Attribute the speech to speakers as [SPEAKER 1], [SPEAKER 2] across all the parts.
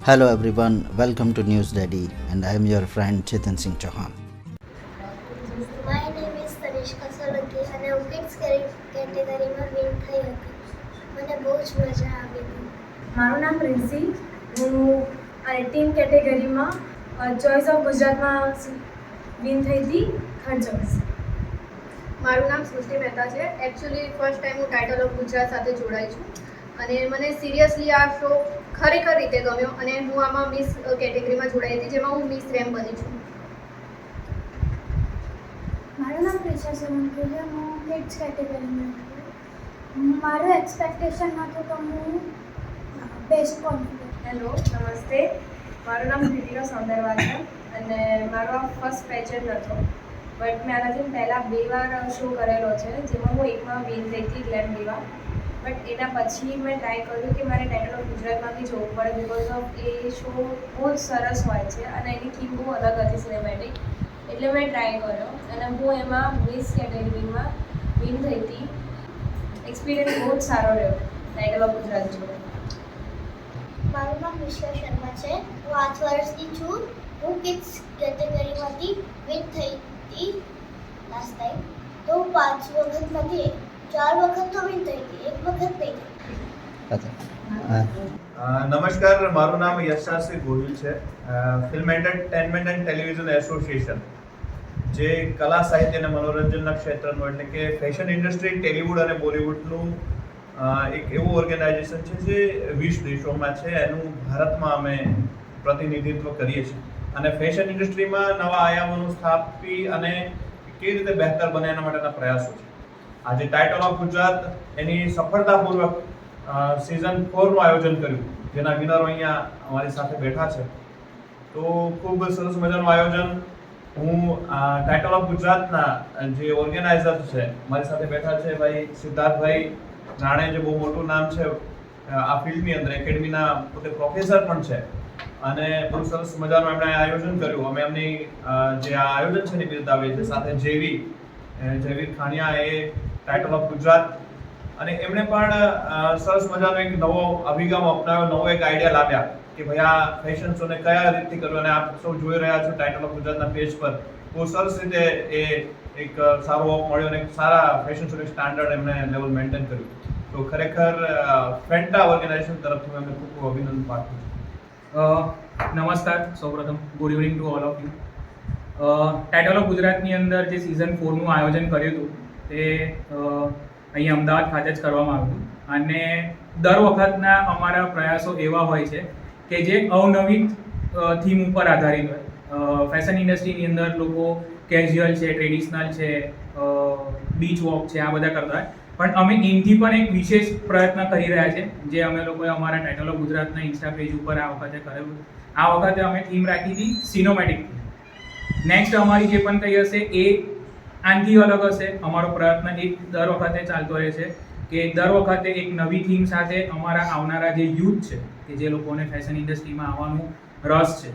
[SPEAKER 1] Hello everyone, welcome to News Daddy and I am your friend Chetan Singh Chauhan.
[SPEAKER 2] My name is Tanishka Solanki અને હું kids કેટેગરીમાં win થઈ હતી. મને બહુ જ મજા આવી હતી.
[SPEAKER 3] મારું નામ રિઝી, હું ટીમ કેટેગરીમાં ચોઇસ ઓફ ગુજરાતમાં વિન થઈ હતી, થર્ડ ચોઇસ.
[SPEAKER 4] મારું નામ સૃષ્ટિ મહેતા છે. એકચ્યુઅલી ફર્સ્ટ ટાઈમ હું ટાઇટલ ઓફ ગુજરાત સાથે જોડાઈ છું અને મને સિરિયસલી આ શો ખરેખર રીતે ગમ્યો અને હું આમાં મિસ કેટેગરીમાં જોડાઈ હતી, જેમાં હું મિસ રેમ બની છું.
[SPEAKER 2] મારું નામ પ્રિશા સોલંકી છે. હું કિડ્સ કેટેગરીમાં હતી. મારું એક્સપેક્ટેશન હતું તો હું બેસ્ટ કોન્ફિડન્ટ.
[SPEAKER 3] હેલો, નમસ્તે. મારું નામ કૃતિકા સૌંદરવા છે અને મારો આ ફર્સ્ટ પેજન્ટ હતો. બટ મેં આનાથી પહેલાં 2 વાર શો કરેલો છે, જેમાં હું એકમાં વિન થઈ હતી, ગ્લેમ દીવા. બટ એના પછી મેં ટ્રાય કર્યું કે મારે ટાઇટલ ઓફ ગુજરાતમાંથી જોવું પડે, બિકોઝ ઓફ એ શો બહુ જ સરસ હોય છે અને એની થીમ બહુ અલગ હતી, સિનેમેટિક. એટલે મેં ટ્રાય કર્યો અને હું એમાં મિસ કેટેગરીમાં વિન થઈ હતી. એક્સપિરિયન્સ બહુ જ સારો રહ્યો ટાઇટલ ઓફ ગુજરાત જોડે.
[SPEAKER 2] મારું નામ વિશ્વા શર્મા છે. હું 8 વર્ષની છું. હું કિડ્સ કેટેગરીમાંથી વિન થઈ હતી લાસ્ટ ટાઈમ. તો હું 5 વખત નથી, 4 વખત તો વિન થઈ હતી, 1 વખત નહીં થઈ.
[SPEAKER 5] નમસ્કાર, મારું નામ યશાશ્રી ગોહિલ છે. Film entertainment and television association, જે કલા સાહિત્ય અને મનોરંજનના ક્ષેત્રનું, એટલે કે ફેશન ઇન્ડસ્ટ્રી, ટેલિવૂડ અને બોલિવૂડનું એક એવું ઓર્ગેનાઇઝેશન છે જે 20 દેશોમાં છે. એનું ભારતમાં અમે પ્રતિનિધિત્વ કરીએ છીએ અને ફેશન ઇન્ડસ્ટ્રીમાં નવા આયામોનું સ્થાપી અને કેવી રીતે બહેતર બને એના માટેના પ્રયાસો છે. આજે ટાઇટલ ઓફ ગુજરાત એની સફળતાપૂર્વક સિઝન 4નું આયોજન કર્યું, જેના વિનરો અહીંયા અમારી સાથે બેઠા છે. તો ખૂબ સરસ મજાનું આયોજન. હું ટાઇટલ ઓફ ગુજરાતના જે ઓર્ગેનાઇઝર છે, મારી સાથે બેઠા છે ભાઈ સિદ્ધાર્થભાઈ રાણે, જે બહુ મોટું નામ છે આ ફિલ્ડની અંદર, એકેડમીના પોતે પ્રોફેસર પણ છે અને બહુ સરસ મજાનું એમણે આયોજન કર્યું. અમે એમની જે આ આયોજન છે એની બિરદાવીએ છીએ. સાથે જયવીર ખાણિયા, એ ટાઇટલ ઓફ ગુજરાત, અને એમણે પણ સરસ મજાનો એક નવો અભિગમ અપનાવ્યો, નવો એક આઈડિયા લાવ્યા કે ભાઈ આ ફેશન શોને કયા રીતથી કરવું. અને આપ સૌ જોઈ રહ્યા છો ટાઇટલ ઓફ ગુજરાતના પેજ પર બહુ સરસ રીતે એ એક સારો ઓપ મળ્યો અને સારા ફેશન શોનું સ્ટાન્ડર્ડ એમણે લેવલ મેન્ટેન કર્યું. તો ખરેખર ફેન્ટા ઓર્ગેનાઇઝેશન તરફથી એમને ખૂબ ખૂબ અભિનંદન પાઠવું છું.
[SPEAKER 6] નમસ્કાર, સૌપ્રથમ good evening to all of you. Title of ગુજરાતની અંદર જે સિઝન 4નું આયોજન કર્યું હતું તે અહીં અમદાવાદ ખાતે જ કરવામાં આવ્યું હતું અને દર વખતના અમારા પ્રયાસો એવા હોય છે કે જે અવનવી થીમ ઉપર આધારિત હોય. ફેશન ઇન્ડસ્ટ્રીની અંદર લોકો કેઝ્યુઅલ છે, ટ્રેડિશનલ છે, બીચ વોક છે, આ બધા કરતા હોય. પણ અમે એમથી પણ એક વિશેષ પ્રયત્ન કરી રહ્યા છે, જે અમે લોકોએ અમારા ટાઇટલ ઓફ ગુજરાતના ઇન્સ્ટા પેજ ઉપર આ વખતે કરેલું. આ વખતે અમે થીમ રાખી હતી સિનેમેટિક થીમ. નેક્સ્ટ અમારી જે પણ કંઈ હશે એ આનાથી અલગ હશે. અમારો પ્રયત્ન એક દર વખતે ચાલતો રહે છે કે દર વખતે એક નવી થીમ સાથે અમારા આવનારા જે યુથ છે, કે જે લોકોને ફેશન ઇન્ડસ્ટ્રીમાં આવવાનું રસ છે,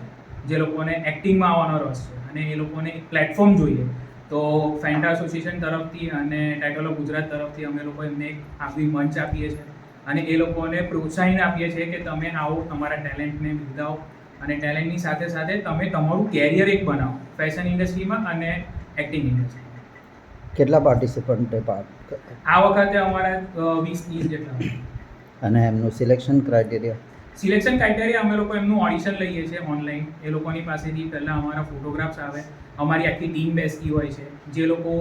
[SPEAKER 6] જે લોકોને એક્ટિંગમાં આવવાનો રસ છે અને એ લોકોને એક પ્લેટફોર્મ જોઈએ, તો ફેન્ટા એસોસિએશન તરફથી અને ટાઇટલ ઓફ ગુજરાત તરફથી અમે લોકો એમને એક આગવી મંચ આપીએ છીએ અને એ લોકોને પ્રોત્સાહન આપીએ છીએ કે તમે આવો, તમારા ટેલેન્ટને બિરદાવો અને ટેલેન્ટની સાથે સાથે તમે તમારું કેરિયર એક બનાવો ફેશન ઇન્ડસ્ટ્રીમાં અને એક્ટિંગ ઇન્ડસ્ટ્રીમાં.
[SPEAKER 1] કેટલા પાર્ટિસિપન્ટે પાર્ટ?
[SPEAKER 6] આ વખતે અમારા 20-30 જેટલા.
[SPEAKER 1] અને એમનું સિલેક્શન ક્રાઇટેરિયા?
[SPEAKER 6] સિલેક્શન ક્રાઇટેરિયા અમે લોકો એમનું ઓડિશન લઈએ છીએ ઓનલાઈન. એ લોકોની પાસેથી પહેલાં અમારા ફોટોગ્રાફ્સ આવે, અમારી આખી ટીમ બેસતી હોય છે. જે લોકો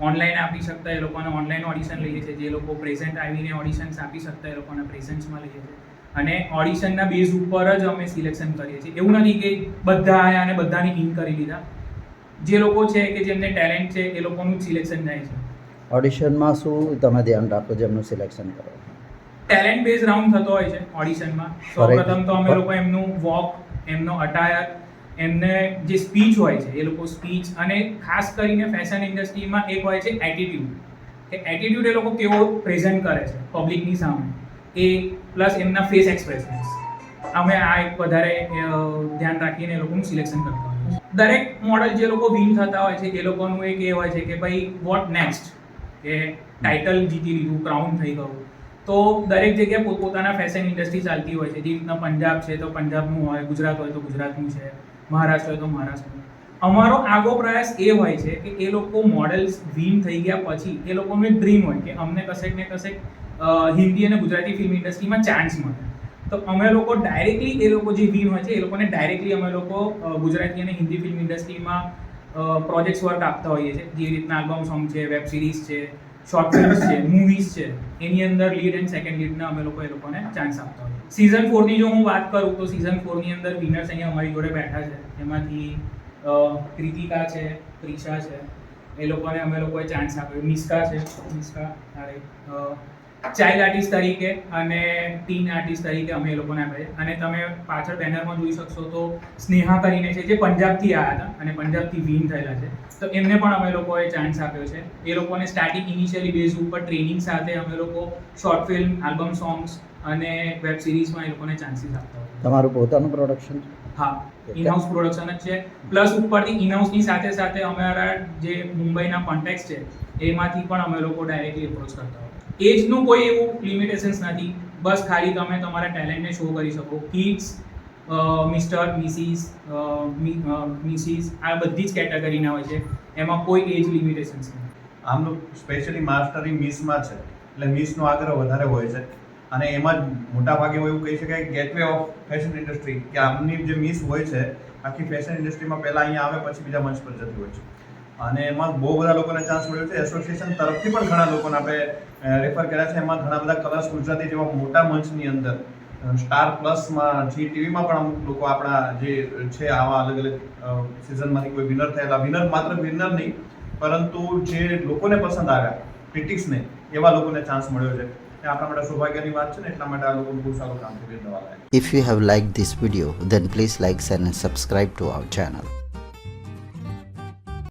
[SPEAKER 6] ઓનલાઈન આપી શકતા એ લોકોને ઓનલાઈન ઓડિશન લઈએ છીએ, જે લોકો પ્રેઝન્ટ આવીને ઓડિશન્સ આપી શકતા એ લોકોને પ્રેઝન્ટ્સમાં લઈએ છીએ અને ઓડિશનના બેઝ ઉપર જ અમે સિલેક્શન કરીએ છીએ. એવું નથી કે બધા આવ્યા અને બધાને ઇન કરી લીધા. જે લોકો છે કે જેમને ટેલેન્ટ છે એ લોકોનું જ સિલેક્શન થાય છે.
[SPEAKER 1] ઓડિશનમાં શું તમે ધ્યાન રાખો જેમનું સિલેક્શન કરો?
[SPEAKER 6] ટેલેન્ટ બેઝ રાઉન્ડ થતો હોય છે ઓડિશનમાં. સૌપ્રથમ તો અમે લોકો એમનું વોક, એમનો અટાયર, એમને જે સ્પીચ હોય છે એ લોકો સ્પીચ, અને ખાસ કરીને ફેશન ઇન્ડસ્ટ્રીમાં એક હોય છે એટીટ્યુડ, કે એટીટ્યુડ એ લોકો કેવો પ્રેઝન્ટ કરે છે પબ્લિકની સામે, એ પ્લસ એમના ફેસ એક્સપ્રેશન્સ. અમે આ એક વધારે ધ્યાન રાખીને એ લોકોનું સિલેક્શન કરતા હોય છે. દરેક મોડલ જે લોકો વિન થતા હોય છે એ લોકોનું એક એ હોય છે કે ભાઈ વોટ નેક્સ્ટ, કે ટાઇટલ જીતી લીધું, ક્રાઉન થઈ ગયું, તો દરેક જગ્યાએ પોતપોતાના ફેશન ઇન્ડસ્ટ્રી ચાલતી હોય છે. જે રીતના પંજાબ છે તો પંજાબનું હોય, ગુજરાત હોય તો ગુજરાતનું છે, મહારાષ્ટ્ર હોય તો મહારાષ્ટ્રનું. અમારો આગો પ્રયાસ એ હોય છે કે એ લોકો મોડલ્સ વિન થઈ ગયા પછી એ લોકોનું એક ડ્રીમ હોય કે અમને કશેક ને કશેક હિન્દી અને ગુજરાતી ફિલ્મ ઇન્ડસ્ટ્રીમાં ચાન્સ મળે. તો અમે લોકો ડાયરેક્ટલી એ લોકો જે વિન હોય છે એ લોકોને ડાયરેક્ટલી અમે લોકો ગુજરાતી અને હિન્દી ફિલ્મ ઇન્ડસ્ટ્રીમાં પ્રોજેક્ટ્સ વર્ક આપતા હોઈએ છીએ. જે રીતના આલ્બમ સોંગ છે, વેબ સિરીઝ છે, શોર્ટ ફિલ્મ્સ છે, મૂવીઝ છે, એની અંદર લીડ એન્ડ સેકન્ડ લીડના અમે લોકો એ લોકોને ચાન્સ આપતા હોઈએ. સિઝન 4ની જો હું વાત કરું તો સિઝન 4ની અંદર વિનર્સ અહીંયા અમારી જોડે બેઠા છે. એમાંથી કૃતિકા છે, પ્રિશા છે, એ લોકોને અમે લોકોએ ચાન્સ આપ્યો. મિસ્કા છે, મિસ્કા ચાઇલ્ડ આર્ટિસ્ટ તરીકે અને ટીન આર્ટિસ્ટ તરીકે અમે એ લોકોને આપ્યા છે. અને તમે પાછળ બેનરમાં જોઈ શકશો તો સ્નેહા કરીને છે જે પંજાબથી આવ્યા હતા અને પંજાબથી વિન થયેલા છે. તો એમને પણ અમે લોકોએ ચાન્સ આપ્યો છે. એ લોકોને સ્ટાર્ટિંગ ઇનિશિયલી બેઝ ઉપર ટ્રેનિંગ સાથે અમે લોકો શોર્ટ ફિલ્મ, આલ્બમ સોંગ્સ અને વેબ સિરીઝમાં એ લોકોને ચાન્સીસ આપતા હોય.
[SPEAKER 1] તમારું પોતાનું પ્રોડક્શન?
[SPEAKER 6] હા, ઇનહાઉસ પ્રોડક્શન જ છે. પ્લસ ઉપરથી ઇનહાઉસની સાથે સાથે અમારા જે મુંબઈના કોન્ટેક્ટ છે એમાંથી પણ અમે લોકો ડાયરેક્ટલી એપ્રોચ કરતા હોય. એજનું કોઈ એવું લિમિટેશન્સ નથી. બસ ખાલી તમે તમારા ટેલેન્ટને શો કરી શકો. કિડ્સ, મિસ્ટર, મિસિસ આ બધી જ કેટેગરીના હોય છે. એમાં કોઈ એજ લિમિટેશન્સ નથી.
[SPEAKER 5] આમનું સ્પેશિયલી માસ્ટરી મિસમાં છે એટલે મિસનો આગ્રહ વધારે હોય છે અને એમાં જ મોટા ભાગે એવું કહી શકાય ગેટવે ઓફ ફેશન ઇન્ડસ્ટ્રી કે આમની જે મિસ હોય છે આખી ફેશન ઇન્ડસ્ટ્રીમાં પહેલાં અહીંયા આવે પછી બીજા મંચ પર જતી હોય છે અને એમાં બહુ બધા લોકોને ચાન્સ મળ્યો છે. એસોસિએશન તરફથી પણ ઘણા લોકોને આપણે રેફર કર્યા છે. એમાં ઘણા બધા કલર્સ ગુજરાતી જેવા મોટા મંચની અંદર સ્ટાર પ્લસમાં, જી ટીવીમાં પણ અમુક લોકો આપણા જે છે આવા અલગ અલગ સિઝનમાંથી કોઈ વિનર થયેલા, વિનર માત્ર વિનર નહીં પરંતુ જે લોકોને પસંદ આવ્યા, ક્રિટિક્સને, એવા લોકોને ચાન્સ મળ્યો છે. એ આપણા માટે સૌભાગ્યની વાત છે ને એટલા માટે આ લોકો બહુ સારું કામ કરી રહ્યા છે.
[SPEAKER 1] If you have liked this video, then please like, share and subscribe to our channel.